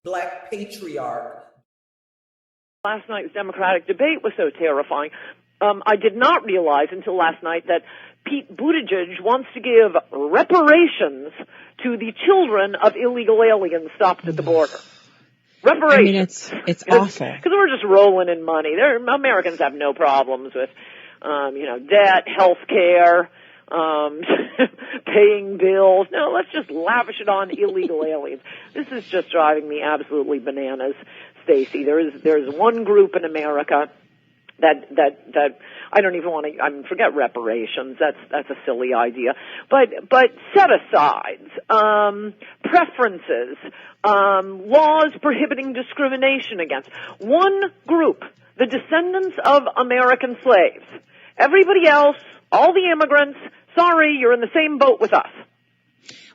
Black patriarch. Last night's Democratic debate was so terrifying. I did not realize until last night that Pete Buttigieg wants to give reparations to the children of illegal aliens stopped at the border. Reparations. I mean, it's awful. Because we're just rolling in money. Americans have no problems with, debt, health care, paying bills. No, let's just lavish it on illegal aliens. This is just driving me absolutely bananas, Stacey. There's one group in America that I don't even want to forget reparations. That's a silly idea. But set asides, preferences, laws prohibiting discrimination against one group, the descendants of American slaves. Everybody else, all the immigrants, sorry, you're in the same boat with us.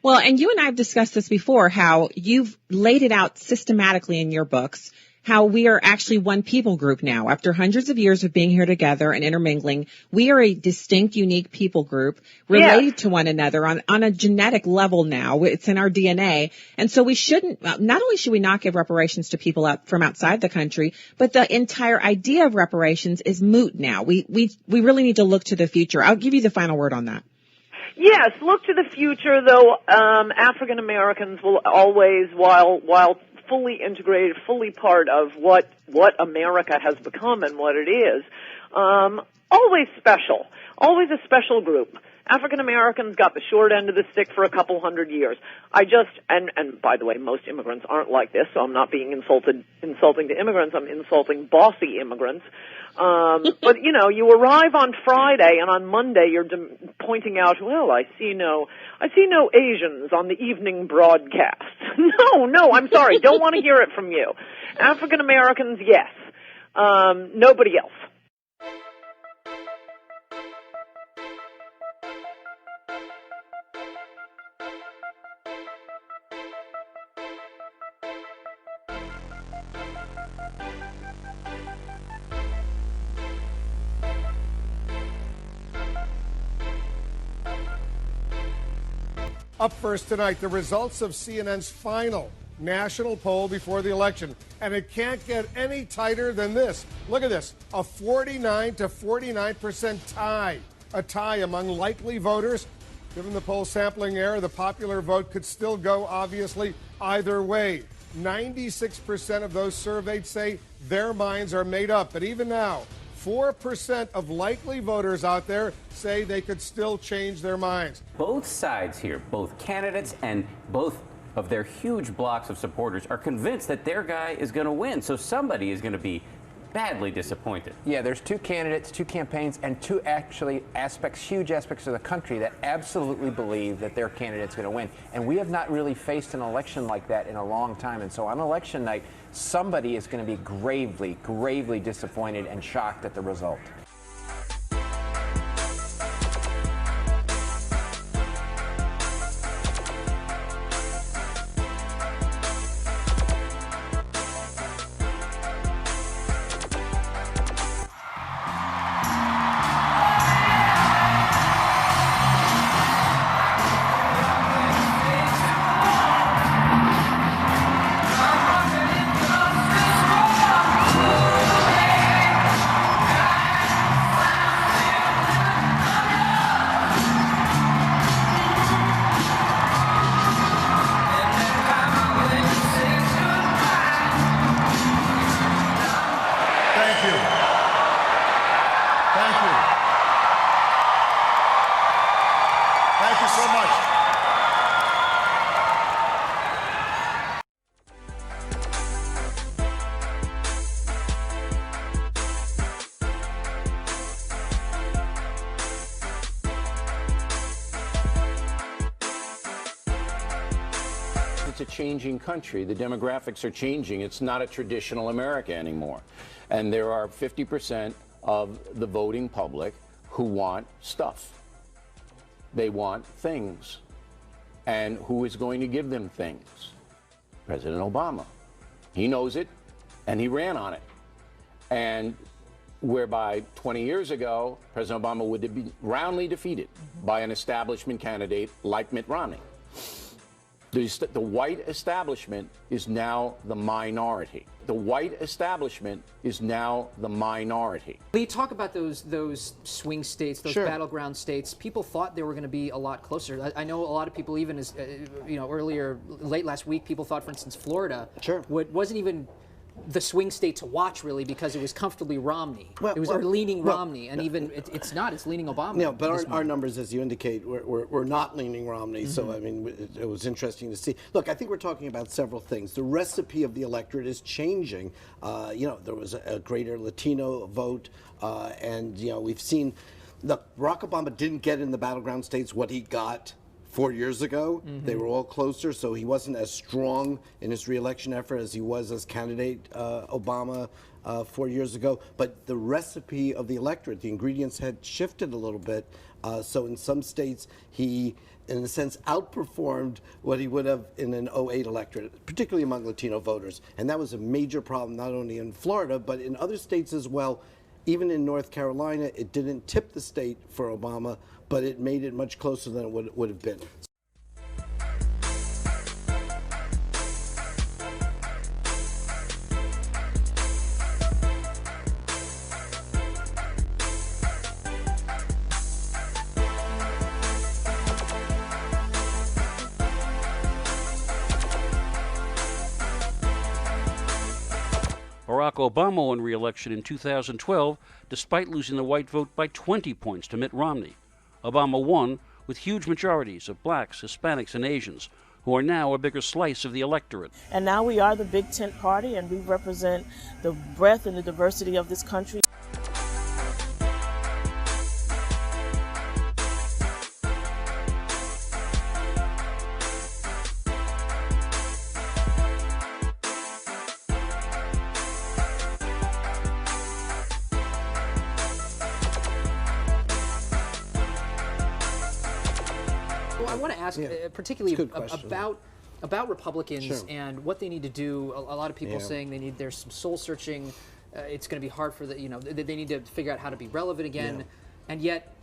Well, and you and I have discussed this before, how you've laid it out systematically in your books, how we are actually one people group now. After hundreds of years of being here together and intermingling, we are a distinct, unique people group related to one another on a genetic level now. It's in our DNA. And so we shouldn't, not only should we not give reparations to people from outside the country, but the entire idea of reparations is moot now. We really need to look to the future. I'll give you the final word on that. Yes, look to the future, though. African Americans will always, while fully integrated, fully part of what America has become and what it is, always special, always a special group. African Americans got the short end of the stick for a couple hundred years. And by the way, most immigrants aren't like this, so I'm not being insulting to immigrants. I'm insulting bossy immigrants. But you arrive on Friday, and on Monday you're pointing out, well, I see no Asians on the evening broadcast. No, I'm sorry, don't want to hear it from you. African Americans, yes. Nobody else. Up first tonight, the results of CNN's final national poll before the election. And it can't get any tighter than this. Look at this, a 49 to 49% tie. A tie among likely voters. Given the poll sampling error, the popular vote could still go, obviously, either way. 96% of those surveyed say their minds are made up. But even now, 4% of likely voters out there say they could still change their minds. Both sides here, both candidates and both of their huge blocks of supporters are convinced that their guy is going to win. So somebody is going to be badly disappointed. Yeah, there's two candidates, two campaigns, and two huge aspects of the country that absolutely believe that their candidate's going to win. And we have not really faced an election like that in a long time. And so on election night, somebody is going to be gravely, gravely disappointed and shocked at the result. It's a changing country. The demographics are changing. It's not a traditional America anymore. And there are 50% of the voting public who want stuff. They want things. And who is going to give them things? President Obama. He knows it, and he ran on it. And whereby 20 years ago, President Obama would have been roundly defeated by an establishment candidate like Mitt Romney. The white establishment is now the minority. The white establishment is now the minority. When you talk about those swing states, those battleground states, people thought they were going to be a lot closer. I know a lot of people, even as late last week, people thought, for instance, Florida wasn't even the swing state to watch, really, because it was comfortably Romney. It was leaning Romney, and even it's not. It's leaning Obama. No, but our numbers, as you indicate, we're not leaning Romney. So I mean, it was interesting to see. Look, I think we're talking about several things. The recipe of the electorate is changing. There was a greater Latino vote, and we've seen. Look, Barack Obama didn't get in the battleground states what he got 4 years ago. They were all closer, so he wasn't as strong in his re-election effort as he was as candidate Obama 4 years ago. But the recipe of the electorate, the ingredients had shifted a little bit. So in some states, he, in a sense, outperformed what he would have in an 08 electorate, particularly among Latino voters. And that was a major problem, not only in Florida, but in other states as well. Even in North Carolina, it didn't tip the state for Obama, but it made it much closer than it would have been. Barack Obama won re-election in 2012 despite losing the white vote by 20 points to Mitt Romney. Obama won with huge majorities of blacks, Hispanics, and Asians, who are now a bigger slice of the electorate. And now we are the big tent party, and we represent the breadth and the diversity of this country. I want to ask particularly about Republicans and what they need to do. A lot of people saying there's some soul searching. It's going to be hard for they need to figure out how to be relevant again. And yet,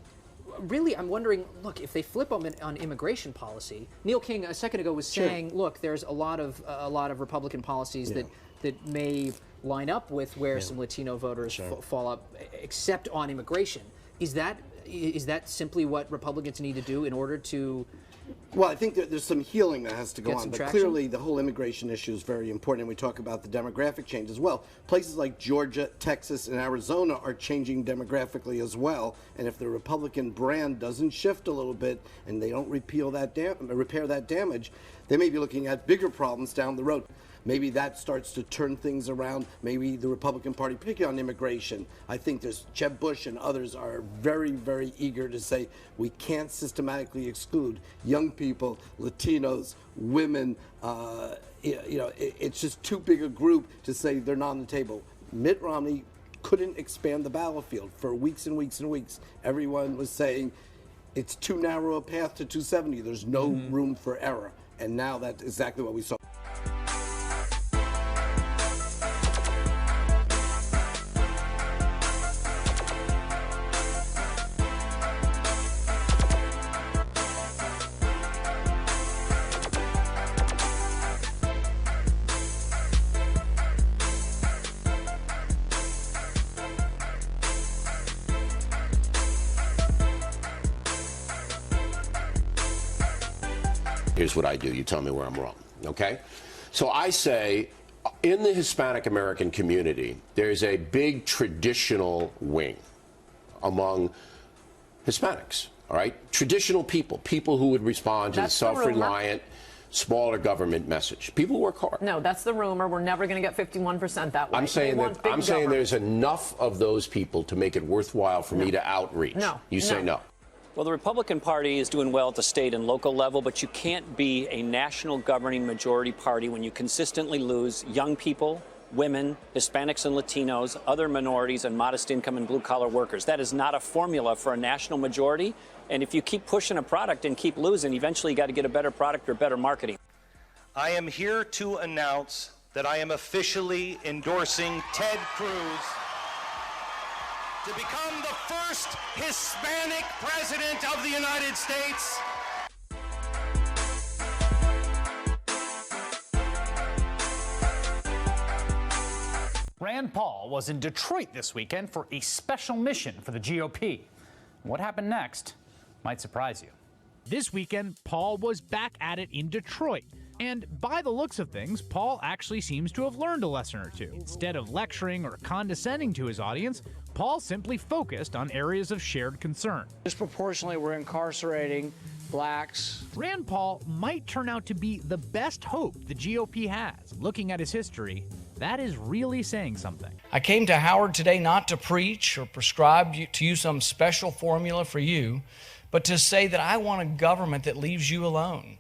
really, I'm wondering, look, if they flip on immigration policy, Neil King a second ago was saying, look, there's a lot of Republican policies that may line up with where some Latino voters fall up, except on immigration. Is that simply what Republicans need to do in order to? Well, I think there's some healing that has to go on, but traction? Clearly the whole immigration issue is very important, and we talk about the demographic change as well. Places like Georgia, Texas, and Arizona are changing demographically as well, and if the Republican brand doesn't shift a little bit and they don't repair that damage, they may be looking at bigger problems down the road. Maybe that starts to turn things around. Maybe the Republican Party, particularly on immigration, I think there's Jeb Bush and others are very, very eager to say we can't systematically exclude young people, Latinos, women. It's just too big a group to say they're not on the table. Mitt Romney couldn't expand the battlefield for weeks and weeks and weeks. Everyone was saying it's too narrow a path to 270. There's no room for error. And now that's exactly what we saw. Here's what I do. You tell me where I'm wrong, okay? So I say, in the Hispanic American community, there's a big traditional wing among Hispanics, all right? Traditional people who would respond to the self-reliant, smaller government message. People work hard. No, that's the rumor. We're never going to get 51% that way. I'm saying there's enough of those people to make it worthwhile for me to outreach. No. You say no. Well, the Republican Party is doing well at the state and local level, but you can't be a national governing majority party when you consistently lose young people, women, Hispanics and Latinos, other minorities, and modest income and blue-collar workers. That is not a formula for a national majority. And if you keep pushing a product and keep losing, eventually you got to get a better product or better marketing. I am here to announce that I am officially endorsing Ted Cruz to become the first Hispanic president of the United States. Rand Paul was in Detroit this weekend for a special mission for the GOP. What happened next might surprise you. This weekend, Paul was back at it in Detroit. And by the looks of things, Paul actually seems to have learned a lesson or two. Instead of lecturing or condescending to his audience, Paul simply focused on areas of shared concern. Disproportionately, we're incarcerating blacks. Rand Paul might turn out to be the best hope the GOP has. Looking at his history, that is really saying something. I came to Howard today not to preach or prescribe to you some special formula for you, but to say that I want a government that leaves you alone.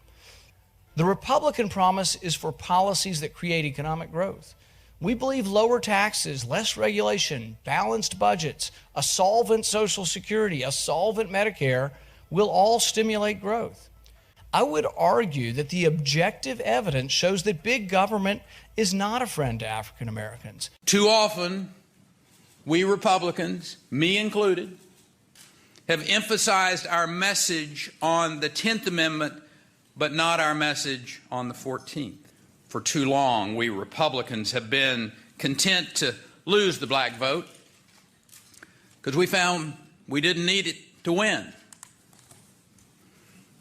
The Republican promise is for policies that create economic growth. We believe lower taxes, less regulation, balanced budgets, a solvent Social Security, a solvent Medicare will all stimulate growth. I would argue that the objective evidence shows that big government is not a friend to African Americans. Too often, we Republicans, me included, have emphasized our message on the 10th Amendment, but not our message on the 14th. For too long, we Republicans have been content to lose the black vote because we found we didn't need it to win.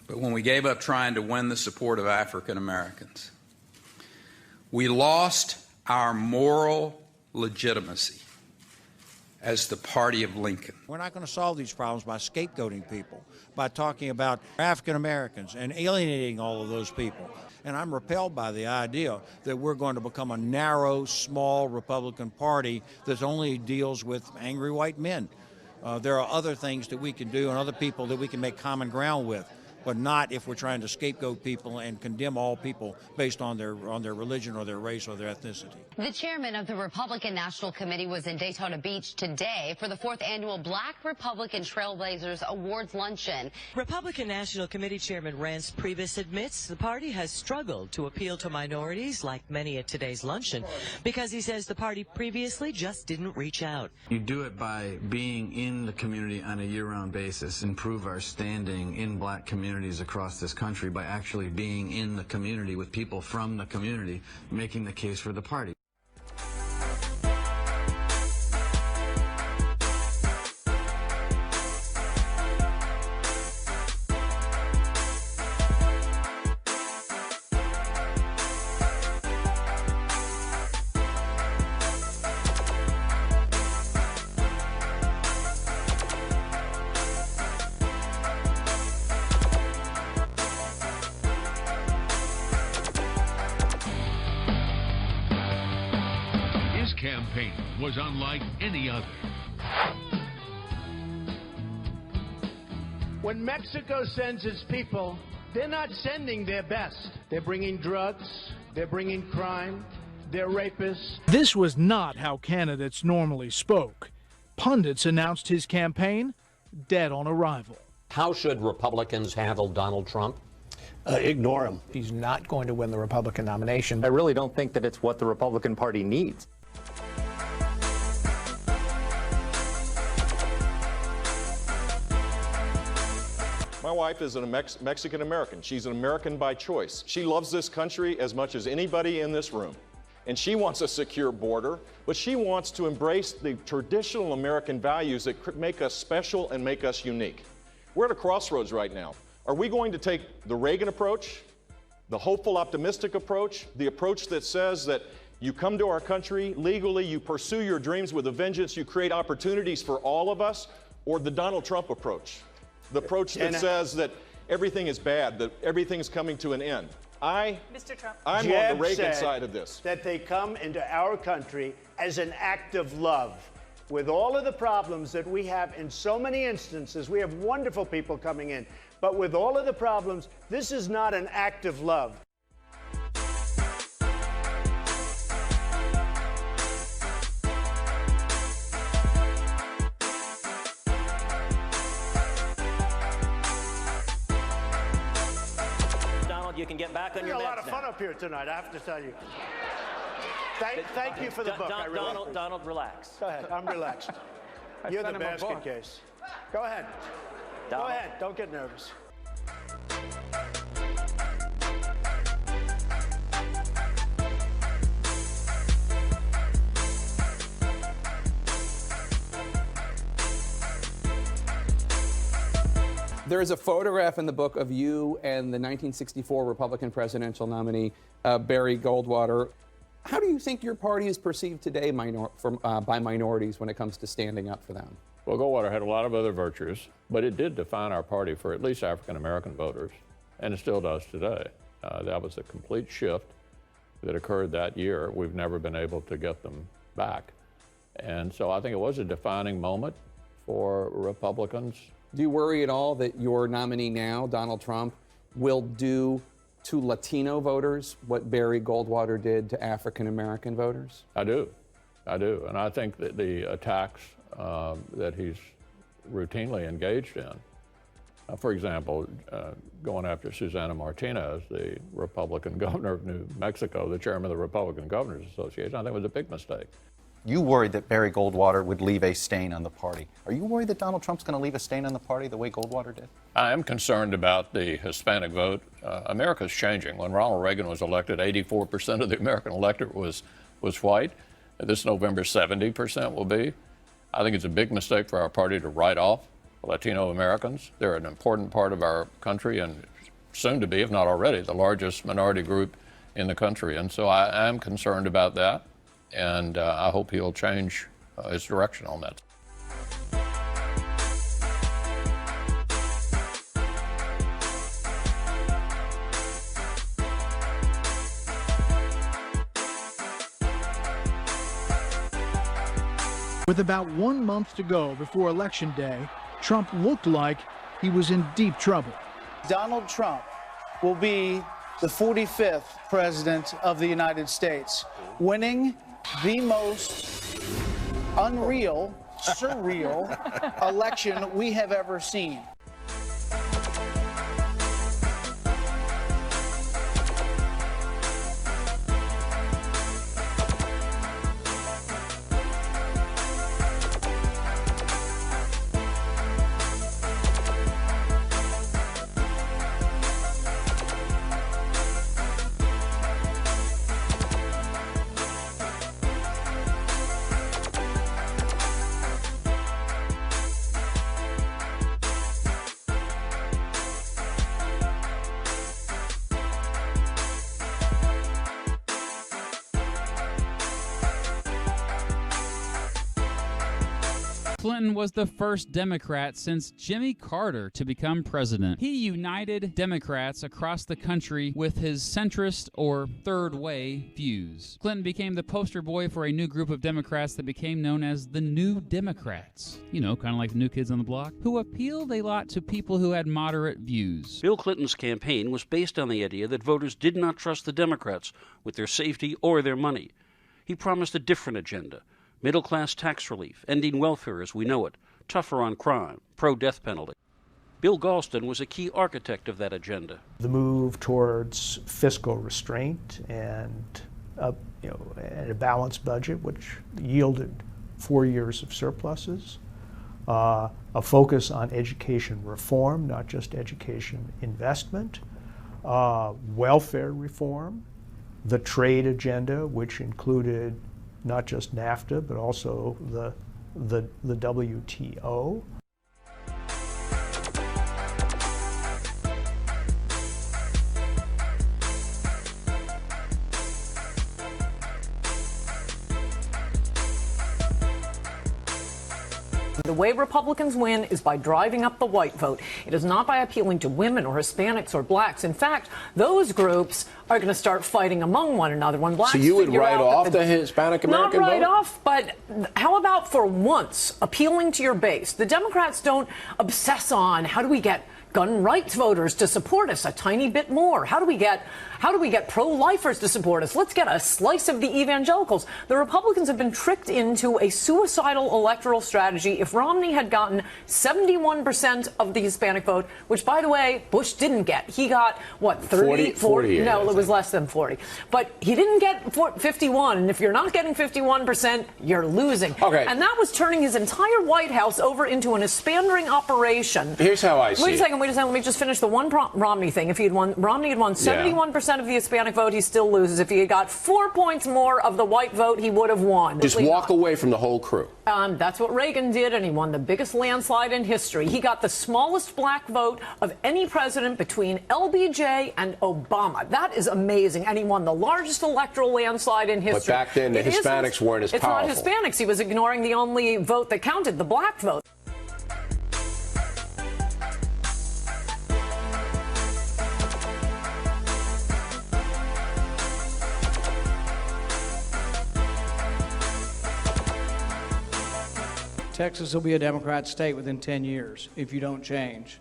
But when we gave up trying to win the support of African Americans, we lost our moral legitimacy as the party of Lincoln. We're not going to solve these problems by scapegoating people, by talking about African Americans and alienating all of those people. And I'm repelled by the idea that we're going to become a narrow, small Republican Party that only deals with angry white men. There are other things that we can do and other people that we can make common ground with, but not if we're trying to scapegoat people and condemn all people based on their religion or their race or their ethnicity. The chairman of the Republican National Committee was in Daytona Beach today for the 4th annual Black Republican Trailblazers Awards Luncheon. Republican National Committee Chairman Reince Priebus admits the party has struggled to appeal to minorities like many at today's luncheon because he says the party previously just didn't reach out. You do it by being in the community on a year-round basis, improve our standing in black communities across this country by actually being in the community with people from the community, making the case for the party. Campaign was unlike any other. When Mexico sends its people, they're not sending their best. They're bringing drugs, they're bringing crime, they're rapists. This was not how candidates normally spoke. Pundits announced his campaign dead on arrival. How should Republicans handle Donald Trump? Ignore him. He's not going to win the Republican nomination. I really don't think that it's what the Republican Party needs. My wife is a Mexican American. She's an American by choice. She loves this country as much as anybody in this room. And she wants a secure border, but she wants to embrace the traditional American values that make us special and make us unique. We're at a crossroads right now. Are we going to take the Reagan approach, the hopeful, optimistic approach, the approach that says that you come to our country legally, you pursue your dreams with a vengeance, you create opportunities for all of us, or the Donald Trump approach? The approach that says that everything is bad, that everything is coming to an end. Mr. Trump. I'm Jeb on the Reagan said side of this. That they come into our country as an act of love. With all of the problems that we have in so many instances, we have wonderful people coming in. But with all of the problems, this is not an act of love. You can get back on your meds now. There's a lot of fun up here tonight, I have to tell you. Thank you for the book. Donald, relax. Go ahead, I'm relaxed. You're the basket case. Go ahead. Go ahead, don't get nervous. There is a photograph in the book of you and the 1964 Republican presidential nominee, Barry Goldwater. How do you think your party is perceived today by minorities when it comes to standing up for them? Well, Goldwater had a lot of other virtues, but it did define our party for at least African-American voters, and it still does today. That was a complete shift that occurred that year. We've never been able to get them back. And so I think it was a defining moment for Republicans. Do you worry at all that your nominee now, Donald Trump, will do to Latino voters what Barry Goldwater did to African-American voters? I do. And I think that the attacks that he's routinely engaged in, for example, going after Susana Martinez, the Republican governor of New Mexico, the chairman of the Republican Governors Association, I think was a big mistake. You worried that Barry Goldwater would leave a stain on the party. Are you worried that Donald Trump's going to leave a stain on the party the way Goldwater did? I am concerned about the Hispanic vote. America's changing. When Ronald Reagan was elected, 84% of the American electorate was white. This November, 70% will be. I think it's a big mistake for our party to write off Latino Americans. They're an important part of our country and soon to be, if not already, the largest minority group in the country. And so I am concerned about that. And I hope he'll change his direction on that. With about 1 month to go before Election Day, Trump looked like he was in deep trouble. Donald Trump will be the 45th president of the United States, winning the most unreal, surreal election we have ever seen. Clinton was the first Democrat since Jimmy Carter to become president. He united Democrats across the country with his centrist or third way views. Clinton became the poster boy for a new group of Democrats that became known as the New Democrats. You know, kind of like the New Kids on the Block, who appealed a lot to people who had moderate views. Bill Clinton's campaign was based on the idea that voters did not trust the Democrats with their safety or their money. He promised a different agenda. Middle-class tax relief, ending welfare as we know it, tougher on crime, pro-death penalty. Bill Galston was a key architect of that agenda. The move towards fiscal restraint and a balanced budget, which yielded 4 years of surpluses, a focus on education reform, not just education investment, welfare reform, the trade agenda, which included not just NAFTA, but also the WTO. The way Republicans win is by driving up the white vote. It is not by appealing to women or Hispanics or blacks. In fact, those groups are going to start fighting among one another. When blacks so you would figure write out off the Hispanic American vote? Not write off, but how about for once appealing to your base? The Democrats don't obsess on how do we get gun rights voters to support us a tiny bit more? How do we get pro-lifers to support us? Let's get a slice of the evangelicals. The Republicans have been tricked into a suicidal electoral strategy. If Romney had gotten 71% of the Hispanic vote, which, by the way, Bush didn't get. He got, what, 40? No, it was less than 40. But he didn't get 51, and if you're not getting 51%, you're losing. Okay. And that was turning his entire White House over into an Hispandering operation. Here's how I see it. Wait a second, let me just finish the one Romney thing. If Romney had won 71% 50% of the Hispanic vote, he still loses. If he had got 4 points more of the white vote, he would have won. Just walk away from the whole crew. That's what Reagan did, and he won the biggest landslide in history. He got the smallest black vote of any president between LBJ and Obama. That is amazing. And he won the largest electoral landslide in history. But back then, the Hispanics weren't as powerful. It's not Hispanics. He was ignoring the only vote that counted, the black vote. Texas will be a Democrat state within 10 years if you don't change.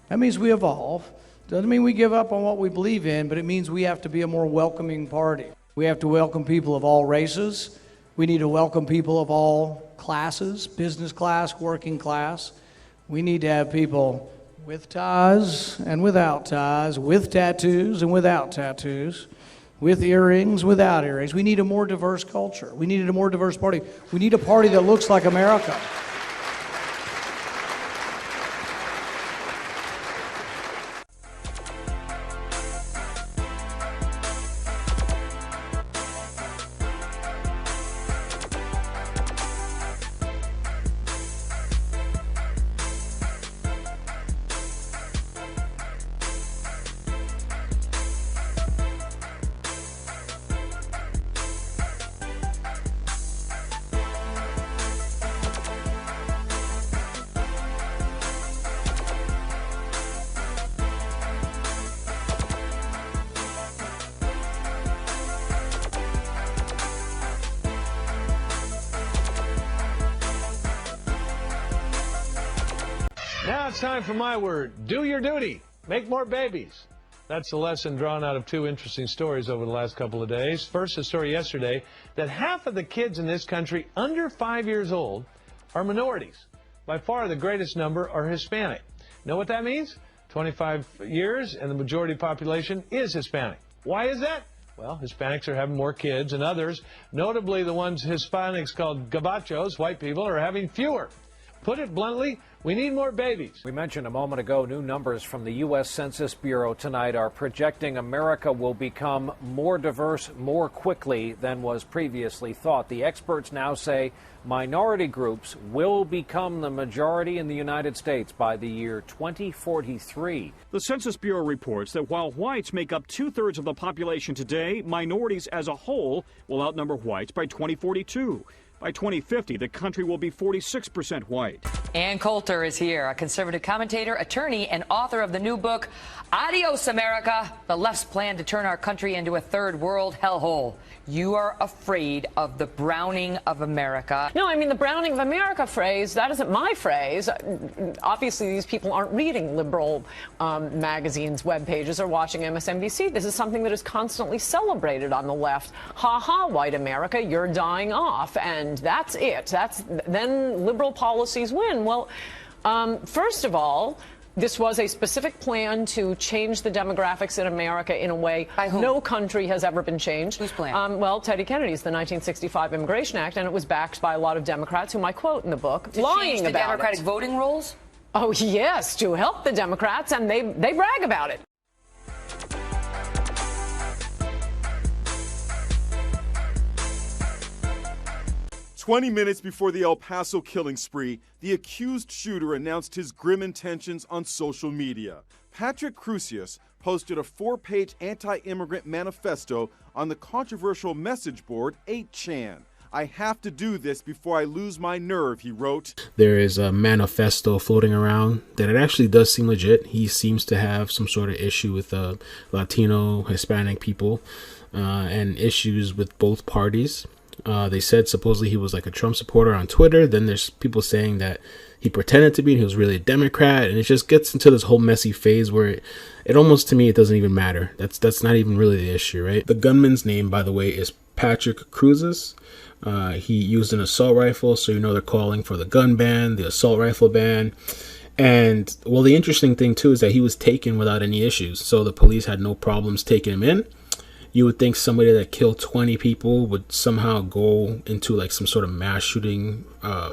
That means we evolve. Doesn't mean we give up on what we believe in, but it means we have to be a more welcoming party. We have to welcome people of all races. We need to welcome people of all classes, business class, working class. We need to have people with ties and without ties, with tattoos and without tattoos, with earrings, without earrings. We need a more diverse culture. We need a more diverse party. We need a party that looks like America. Now it's time for my word. Do your duty. Make more babies. That's the lesson drawn out of two interesting stories over the last couple of days. First, a story yesterday that half of the kids in this country under 5 years old are minorities. By far the greatest number are Hispanic. Know what that means? 25 years and the majority population is Hispanic. Why is that? Well, Hispanics are having more kids and others, notably the ones Hispanics called gabachos, white people, are having fewer. Put it bluntly, we need more babies. We mentioned a moment ago, new numbers from the U.S. Census Bureau tonight are projecting America will become more diverse more quickly than was previously thought. The experts now say minority groups will become the majority in the United States by the year 2043. The Census Bureau reports that while whites make up 2/3 of the population today, minorities as a whole will outnumber whites by 2042. By 2050, the country will be 46% white. Ann Coulter is here, a conservative commentator, attorney, and author of the new book, Adios, America, the left's plan to turn our country into a third world hellhole. You are afraid of the browning of America. No, I mean, the browning of America phrase, that isn't my phrase. Obviously, these people aren't reading liberal magazines, web pages, or watching MSNBC. This is something that is constantly celebrated on the left. Ha ha, white America, you're dying off. And that's it. Then liberal policies win. Well, first of all, this was a specific plan to change the demographics in America in a way no country has ever been changed. Whose plan? Well, Teddy Kennedy's, the 1965 Immigration Act, and it was backed by a lot of Democrats, whom I quote in the book, lying the about Democratic it. voting rolls? Oh, yes, to help the Democrats, and they brag about it. 20 minutes before the El Paso killing spree, the accused shooter announced his grim intentions on social media. Patrick Crusius posted a 4-page anti-immigrant manifesto on the controversial message board 8chan. I have to do this before I lose my nerve, he wrote. There is a manifesto floating around that it actually does seem legit. He seems to have some sort of issue with Latino, Hispanic people, and issues with both parties. They said supposedly he was like a Trump supporter on Twitter. Then there's people saying that he pretended to be and he was really a Democrat. And it just gets into this whole messy phase where it almost, to me, it doesn't even matter. That's not even really the issue, right? The gunman's name, by the way, is Patrick Crusius. He used an assault rifle, so they're calling for the gun ban, the assault rifle ban. And, well, the interesting thing, too, is that he was taken without any issues. So the police had no problems taking him in. You would think somebody that killed 20 people would somehow go into like some sort of mass shooting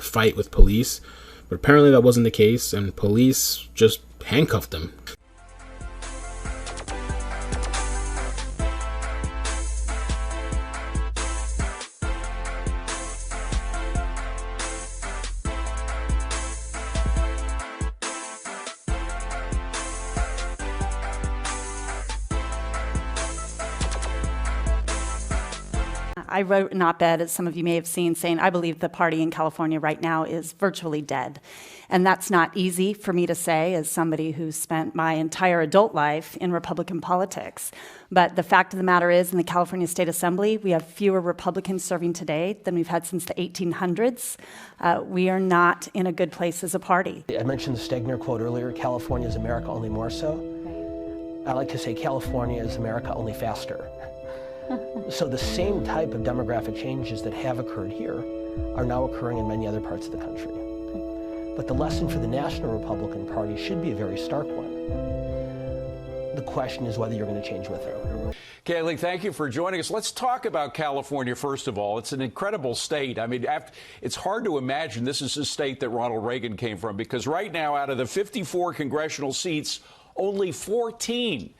fight with police. But apparently that wasn't the case, and police just handcuffed him. I wrote an op-ed, as some of you may have seen, saying I believe the party in California right now is virtually dead. And that's not easy for me to say as somebody who's spent my entire adult life in Republican politics. But the fact of the matter is, in the California State Assembly, we have fewer Republicans serving today than we've had since the 1800s. We are not in a good place as a party. I mentioned the Stegner quote earlier, California is America, only more so. I like to say California is America, only faster. So the same type of demographic changes that have occurred here are now occurring in many other parts of the country. But the lesson for the National Republican Party should be a very stark one. The question is whether you're going to change with it. Kaylee, thank you for joining us. Let's talk about California, first of all. It's an incredible state. I mean, it's hard to imagine this is the state that Ronald Reagan came from, because right now, out of the 54 congressional seats, only 14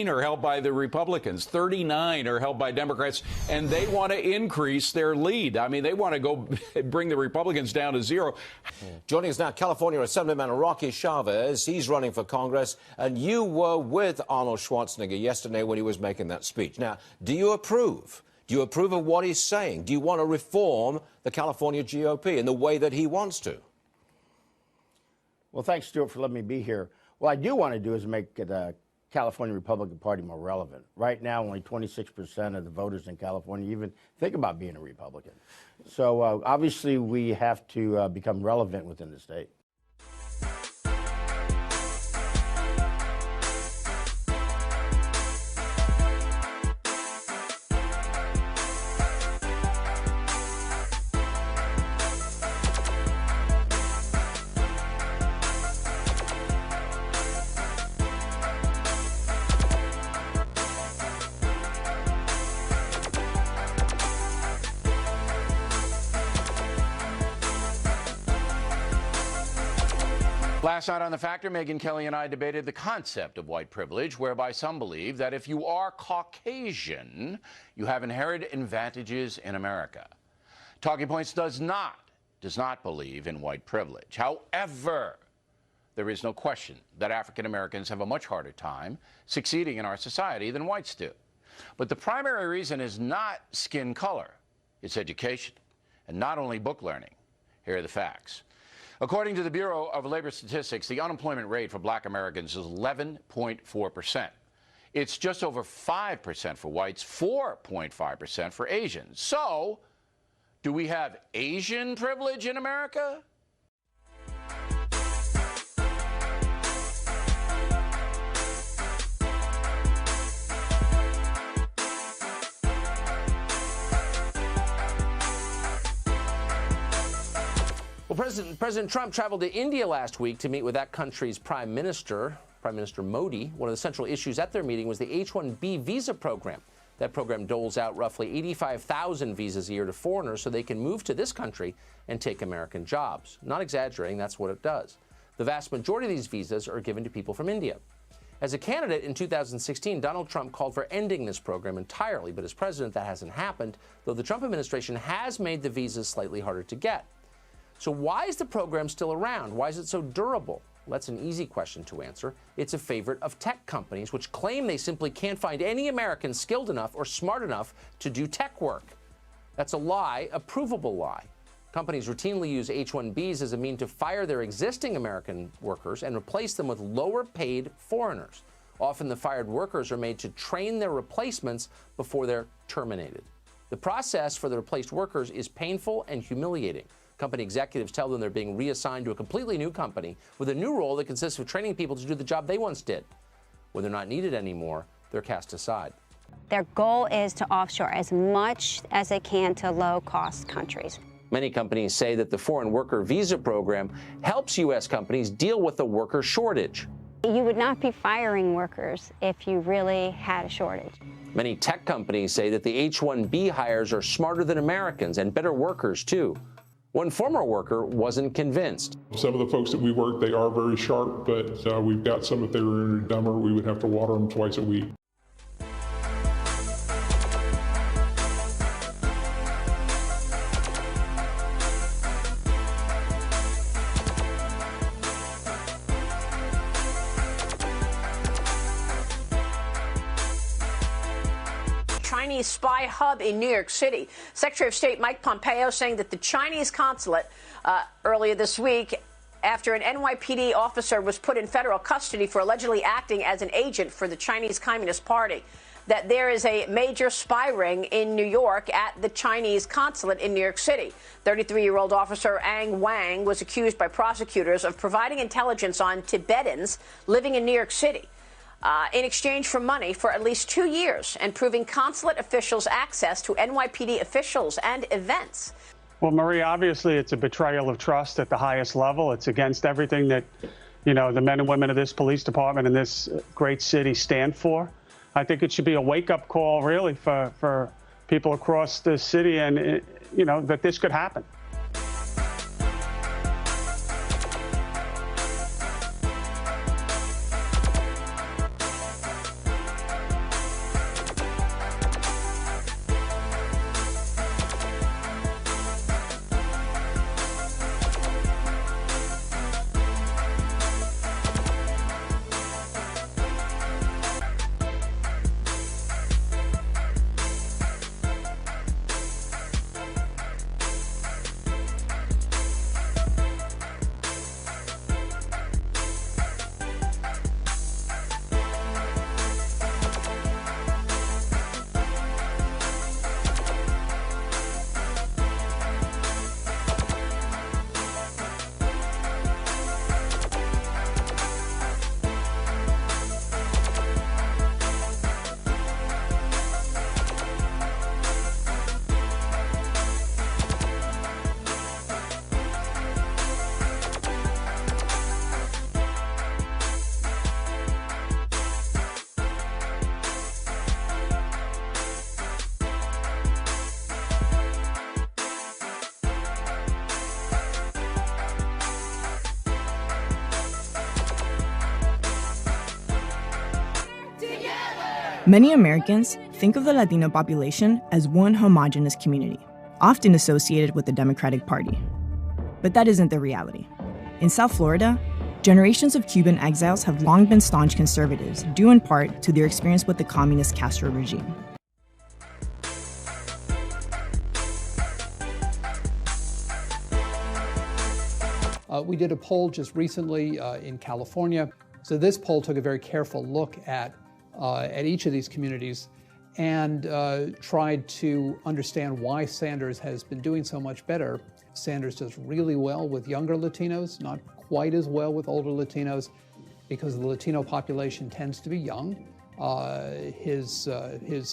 are held by the Republicans, 39 are held by Democrats, and they want to increase their lead. I mean, they want to go bring the Republicans down to zero. Joining us now, California Assemblyman Rocky Chavez. He's running for Congress, and you were with Arnold Schwarzenegger yesterday when he was making that speech. Now, do you approve? Do you approve of what he's saying? Do you want to reform the California GOP in the way that he wants to? Well, thanks, Stuart, for letting me be here. What I do want to do is make the California Republican Party more relevant. Right now, only 26% of the voters in California even think about being a Republican. So obviously, we have to become relevant within the state. Last night on The Factor, Megyn Kelly and I debated the concept of white privilege, whereby some believe that if you are Caucasian, you have inherent advantages in America. Talking Points does not believe in white privilege. However, there is no question that African Americans have a much harder time succeeding in our society than whites do. But the primary reason is not skin color, it's education, and not only book learning. Here are the facts. According to the Bureau of Labor Statistics, the unemployment rate for black Americans is 11.4%. It's just over 5% for whites, 4.5% for Asians. So, do we have Asian privilege in America? Well, President Trump traveled to India last week to meet with that country's Prime Minister Modi. One of the central issues at their meeting was the H-1B visa program. That program doles out roughly 85,000 visas a year to foreigners so they can move to this country and take American jobs. Not exaggerating, that's what it does. The vast majority of these visas are given to people from India. As a candidate in 2016, Donald Trump called for ending this program entirely, but as president, that hasn't happened, though the Trump administration has made the visas slightly harder to get. So why is the program still around? Why is it so durable? Well, that's an easy question to answer. It's a favorite of tech companies, which claim they simply can't find any Americans skilled enough or smart enough to do tech work. That's a lie, a provable lie. Companies routinely use H-1Bs as a means to fire their existing American workers and replace them with lower-paid foreigners. Often the fired workers are made to train their replacements before they're terminated. The process for the replaced workers is painful and humiliating. Company executives tell them they're being reassigned to a completely new company with a new role that consists of training people to do the job they once did. When they're not needed anymore, they're cast aside. Their goal is to offshore as much as they can to low-cost countries. Many companies say that the foreign worker visa program helps U.S. companies deal with the worker shortage. You would not be firing workers if you really had a shortage. Many tech companies say that the H-1B hires are smarter than Americans and better workers, too. One former worker wasn't convinced. Some of the folks that we work, they are very sharp, but we've got some if they were dumber, we would have to water them twice a week. Chinese spy hub in New York City. Secretary of State Mike Pompeo saying that the Chinese consulate earlier this week, after an NYPD officer was put in federal custody for allegedly acting as an agent for the Chinese Communist Party, that there is a major spy ring in New York at the Chinese consulate in New York City. 33-year-old officer Ang Wang was accused by prosecutors of providing intelligence on Tibetans living in New York City in exchange for money for at least 2 years and proving consulate officials access to NYPD officials and events. Well, Marie, obviously it's a betrayal of trust at the highest level. It's against everything that, the men and women of this police department and this great city stand for. I think it should be a wake-up call, really, for people across the city and, that this could happen. Many Americans think of the Latino population as one homogeneous community, often associated with the Democratic Party. But that isn't the reality. In South Florida, generations of Cuban exiles have long been staunch conservatives, due in part to their experience with the communist Castro regime. We did a poll just recently in California. So this poll took a very careful look at each of these communities and tried to understand why Sanders has been doing so much better. Sanders does really well with younger Latinos, not quite as well with older Latinos, because the Latino population tends to be young. His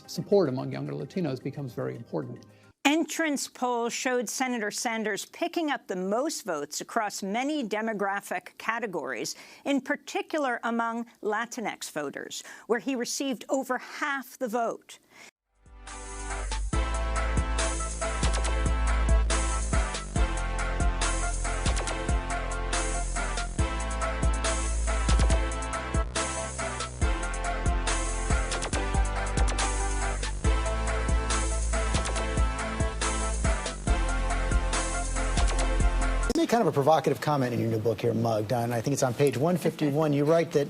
support among younger Latinos becomes very important. Entrance polls showed Senator Sanders picking up the most votes across many demographic categories, in particular among Latinx voters, where he received over half the vote. Kind of a provocative comment in your new book here, Mugged, and I think it's on page 151. You write that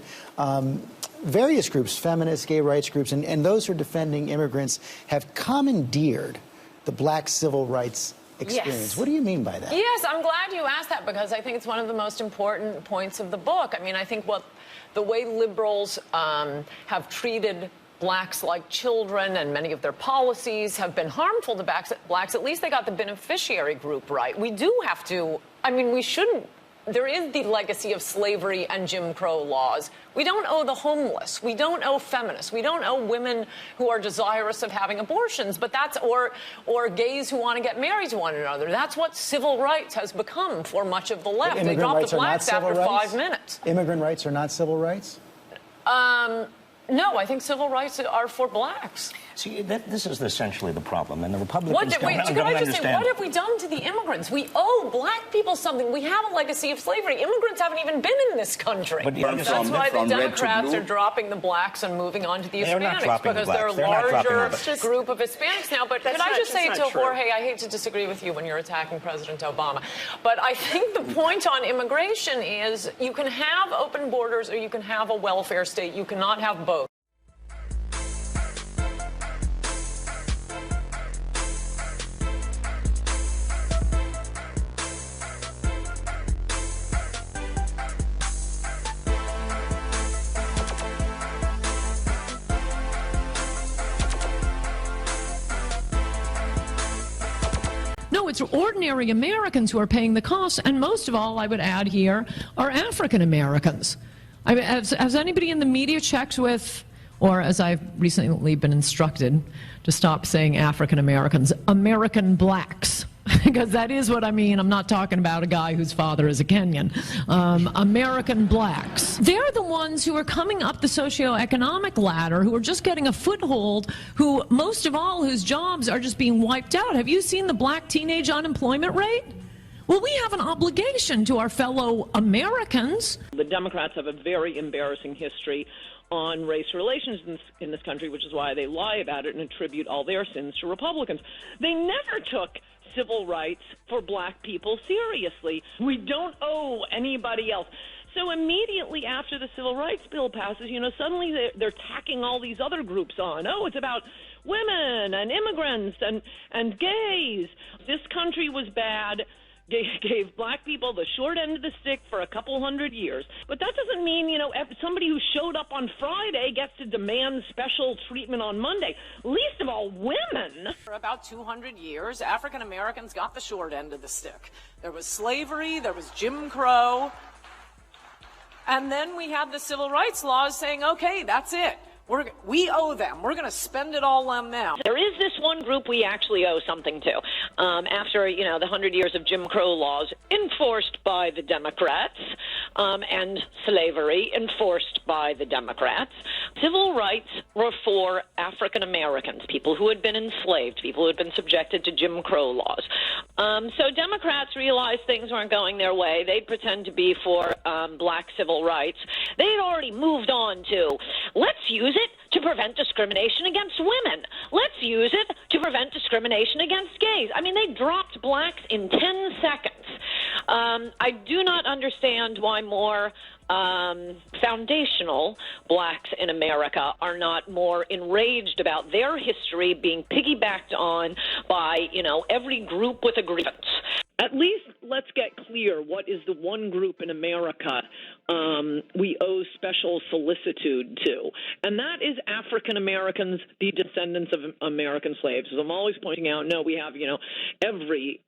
various groups, feminists, gay rights groups, and those who are defending immigrants have commandeered the black civil rights experience. Yes. What do you mean by that? Yes, I'm glad you asked that because I think it's one of the most important points of the book. I mean, I think the way liberals have treated blacks like children, and many of their policies have been harmful to blacks. At least they got the beneficiary group right. We do have to, I mean, we shouldn't. There is the legacy of slavery and Jim Crow laws. We don't owe the homeless. We don't owe feminists. We don't owe women who are desirous of having abortions, but that's, or gays who want to get married to one another. That's what civil rights has become for much of the left. They dropped the blacks after 5 minutes. Immigrant rights are not civil rights? No, I think civil rights are for blacks. See, this is essentially the problem, and the Republicans What have we done to the immigrants? We owe black people something. We have a legacy of slavery. Immigrants haven't even been in this country. But that's why the Democrats are dropping the blacks and moving on to the Hispanics, because they're a larger group of Hispanics now. But could I just say to Jorge, I hate to disagree with you when you're attacking President Obama, but I think the point on immigration is you can have open borders or you can have a welfare state. You cannot have both. No, it's ordinary Americans who are paying the costs, and most of all, I would add here, are African Americans. I mean, has anybody in the media checked with, or as I've recently been instructed to stop saying African Americans, American blacks? Because that is what I mean. I'm not talking about a guy whose father is a Kenyan. American blacks. They're the ones who are coming up the socioeconomic ladder, who are just getting a foothold, who, most of all, whose jobs are just being wiped out. Have you seen the black teenage unemployment rate? Well, we have an obligation to our fellow Americans. The Democrats have a very embarrassing history on race relations in this country, which is why they lie about it and attribute all their sins to Republicans. They never took civil rights for black people seriously. We don't owe anybody else. So immediately after the Civil Rights Bill passes, suddenly they're tacking all these other groups on. Oh, it's about women and immigrants and gays. This country was bad. Gave black people the short end of the stick for a couple hundred years. But that doesn't mean, somebody who showed up on Friday gets to demand special treatment on Monday. Least of all, women. For about 200 years, African Americans got the short end of the stick. There was slavery, there was Jim Crow, and then we had the civil rights laws saying, okay, that's it. We owe them. We're going to spend it all on them. There is this one group we actually owe something to. After, the 100 years of Jim Crow laws enforced by the Democrats and slavery enforced by the Democrats, civil rights were for African Americans, people who had been enslaved, people who had been subjected to Jim Crow laws. So Democrats realized things weren't going their way. They'd pretend to be for black civil rights. They'd already moved on to, let's use it to prevent discrimination against women. Let's use it to prevent discrimination against gays. I mean, they dropped blacks in 10 seconds. I do not understand why more foundational blacks in America are not more enraged about their history being piggybacked on by, every group with a grievance. At least let's get clear what is the one group in America we owe special solicitude to, and that is African Americans, the descendants of American slaves. As I'm always pointing out, no, we have, every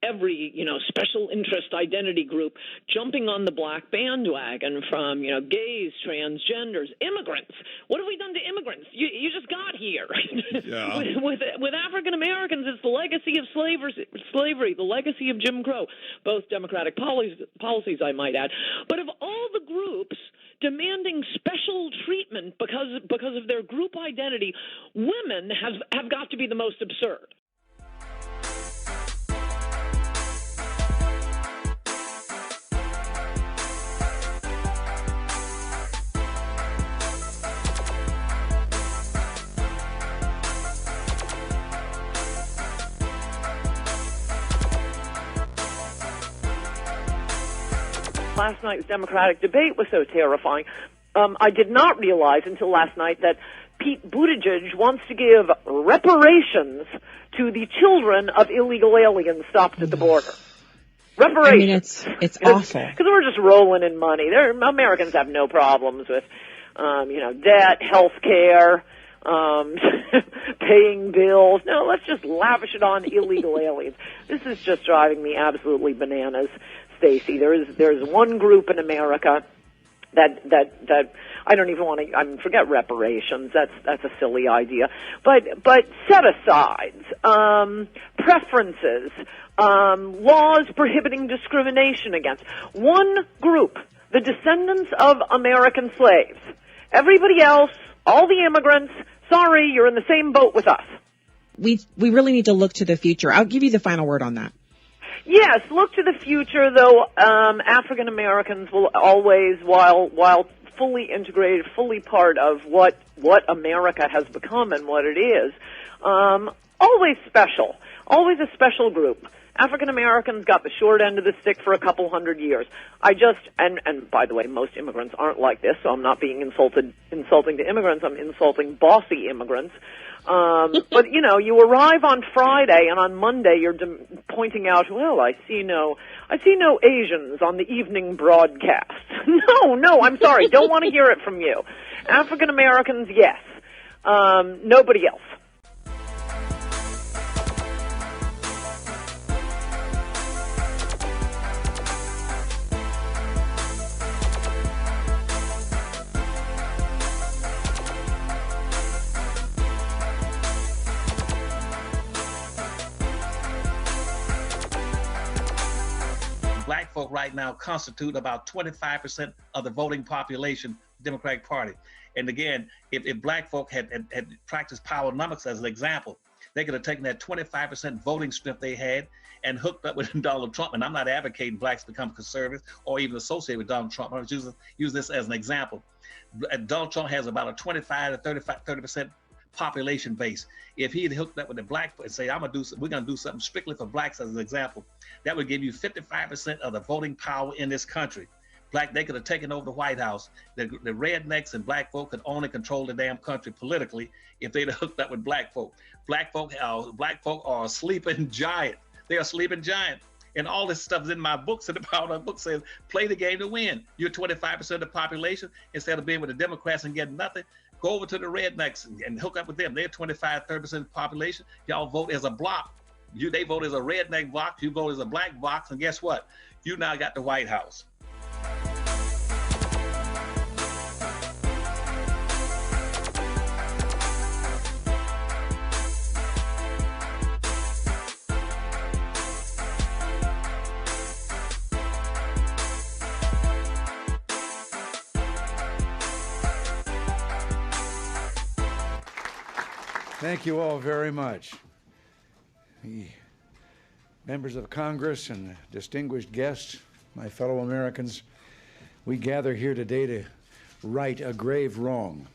special interest identity group jumping on the black bandwagon, from, gays, transgenders, immigrants. What have we done to immigrants? You just got here. Yeah. with African Americans, it's the legacy of slavery, the legacy of Jim Crow, both Democratic policies, I might add. But of all the groups demanding special treatment because of their group identity, women have got to be the most absurd. Last night's Democratic debate was so terrifying. I did not realize until last night that Pete Buttigieg wants to give reparations to the children of illegal aliens stopped at the border. Reparations. I mean, it's awful. Because we're just rolling in money. Americans have no problems with, debt, health care, paying bills. No, let's just lavish it on illegal aliens. This is just driving me absolutely bananas, Stacey. There's one group in America that I don't even want to. Forget reparations. That's a silly idea. But set-asides, preferences, laws prohibiting discrimination against one group, the descendants of American slaves. Everybody else, all the immigrants, sorry, you're in the same boat with us. We really need to look to the future. I'll give you the final word on that. Yes, look to the future, though. African Americans will always, while fully integrated, fully part of what America has become and what it is, always special, always a special group. African Americans got the short end of the stick for a couple hundred years. And by the way, most immigrants aren't like this, so I'm not being insulting to immigrants. I'm insulting bossy immigrants. But you arrive on Friday, and on Monday you're pointing out, well, I see no Asians on the evening broadcast. No, I'm sorry, don't want to hear it from you. African Americans, yes. Nobody else. folk right now constitute about 25% of the voting population, Democratic Party. And again, if black folk had practiced Powernomics as an example, they could have taken that 25% voting strength they had and hooked up with Donald Trump. And I'm not advocating blacks become conservatives or even associated with Donald Trump. I'm just use this as an example. Donald Trump has about a 25 to 30% population base. If he had hooked up with the black and say, we're gonna do something strictly for blacks as an example, that would give you 55% of the voting power in this country. They could have taken over the White House. The rednecks and black folk could only control the damn country politically if they'd have hooked up with black folk. Black folk are a sleeping giant. They are a sleeping giant. And all this stuff is in my books, and the Power of the book says, play the game to win. You're 25% of the population. Instead of being with the Democrats and getting nothing, go over to the rednecks and hook up with them. They're 25, 30% of the population. Y'all vote as a block. They vote as a redneck box, you vote as a black box, and guess what? You now got the White House. Thank you all very much. The members of Congress and distinguished guests, my fellow Americans, we gather here today to right a grave wrong.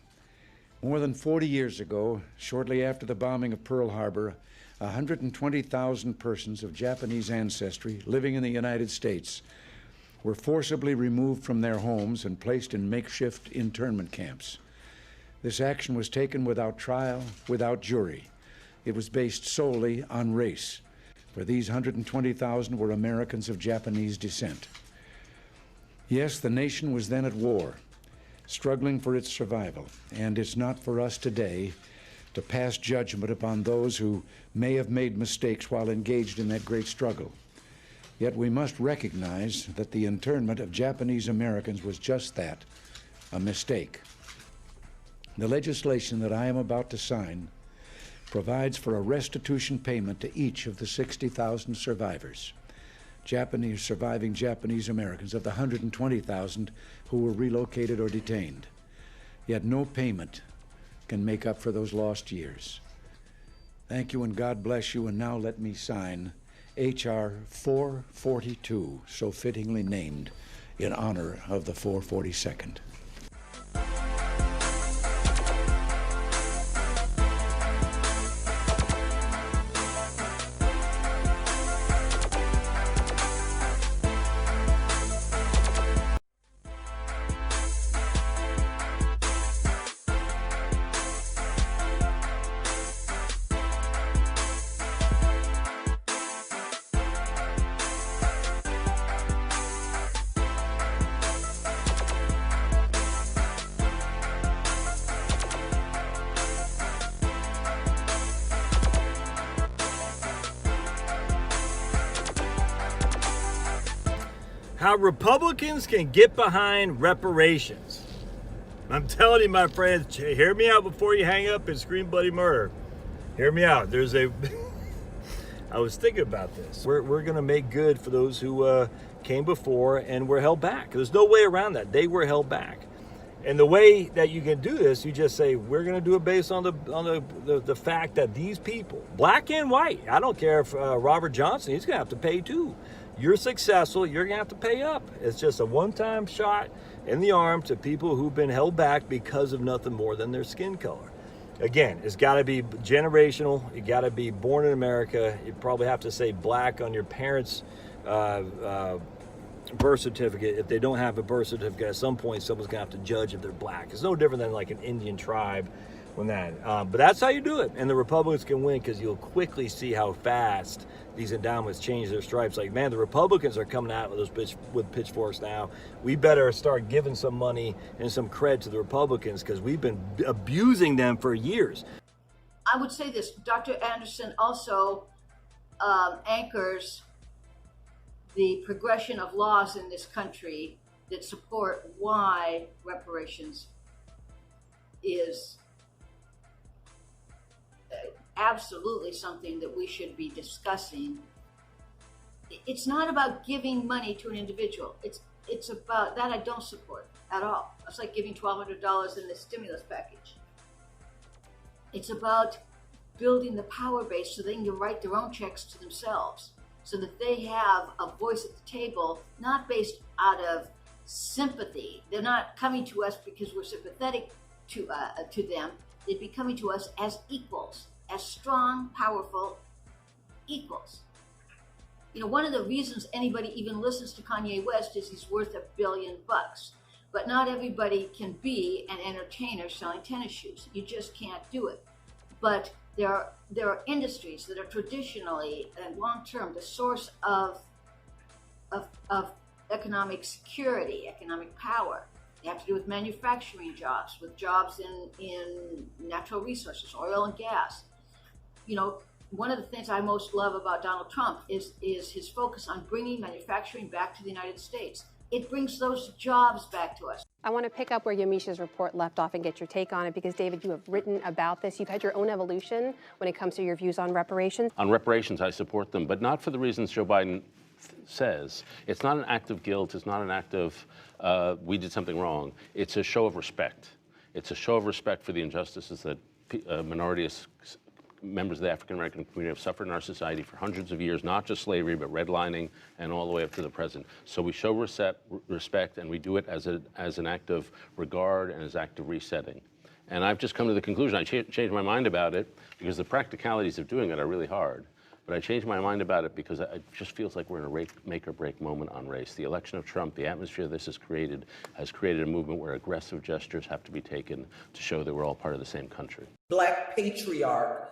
More than 40 years ago, shortly after the bombing of Pearl Harbor, 120,000 persons of Japanese ancestry living in the United States were forcibly removed from their homes and placed in makeshift internment camps. This action was taken without trial, without jury. It was based solely on race, for these 120,000 were Americans of Japanese descent. Yes, the nation was then at war, struggling for its survival, and it's not for us today to pass judgment upon those who may have made mistakes while engaged in that great struggle. Yet we must recognize that the internment of Japanese Americans was just that, a mistake. The legislation that I am about to sign provides for a restitution payment to each of the 60,000 survivors, surviving Japanese Americans, of the 120,000 who were relocated or detained. Yet no payment can make up for those lost years. Thank you and God bless you, and now let me sign H.R. 442, so fittingly named in honor of the 442nd. How Republicans can get behind reparations. I'm telling you, my friends, hear me out before you hang up and scream bloody murder. Hear me out. I was thinking about this. We're going to make good for those who came before and were held back. There's no way around that. They were held back. And the way that you can do this, you just say, we're going to do it based on the fact that these people, black and white, I don't care if Robert Johnson, he's going to have to pay too. You're successful, you're going to have to pay up. It's just a one-time shot in the arm to people who've been held back because of nothing more than their skin color. Again, it's got to be generational. You got to be born in America. You probably have to say black on your parents' birth certificate. If they don't have a birth certificate, at some point someone's going to have to judge if they're black. It's no different than like an Indian tribe when that. But that's how you do it. And the Republicans can win because you'll quickly see how fast these endowments change their stripes. Like, man, the Republicans are coming out with pitchforks now. We better start giving some money and some cred to the Republicans because we've been abusing them for years. I would say this, Dr. Anderson also anchors the progression of laws in this country that support why reparations is absolutely something that we should be discussing it's not about giving money to an individual. It's about that I don't support at all. It's like giving $1,200 in the stimulus package. It's about building the power base so they can write their own checks to themselves, so that they have a voice at the table, not based out of sympathy. They're not coming to us because we're sympathetic to them. They'd be coming to us as equals, as strong, powerful equals. You know, one of the reasons anybody even listens to Kanye West is he's worth $1 billion. But not everybody can be an entertainer selling tennis shoes. You just can't do it. But there are industries that are traditionally and long term the source of economic security, economic power. They have to do with manufacturing jobs, with jobs in natural resources, oil and gas. You know, one of the things I most love about Donald Trump is his focus on bringing manufacturing back to the United States. It brings those jobs back to us. I want to pick up where Yamisha's report left off and get your take on it, because, David, you have written about this. You've had your own evolution when it comes to your views on reparations. On reparations, I support them, but not for the reasons Joe Biden says. It's not an act of guilt. It's not an act of we did something wrong. It's a show of respect. It's a show of respect for the injustices that minorities, members of the African American community have suffered in our society for hundreds of years, not just slavery, but redlining and all the way up to the present. So we show respect, and we do it as an act of regard and as an act of resetting. And I've just come to the conclusion, I changed my mind about it because the practicalities of doing it are really hard. But I changed my mind about it because it just feels like we're in a make or break moment on race. The election of Trump, the atmosphere this has created a movement where aggressive gestures have to be taken to show that we're all part of the same country. Black patriarch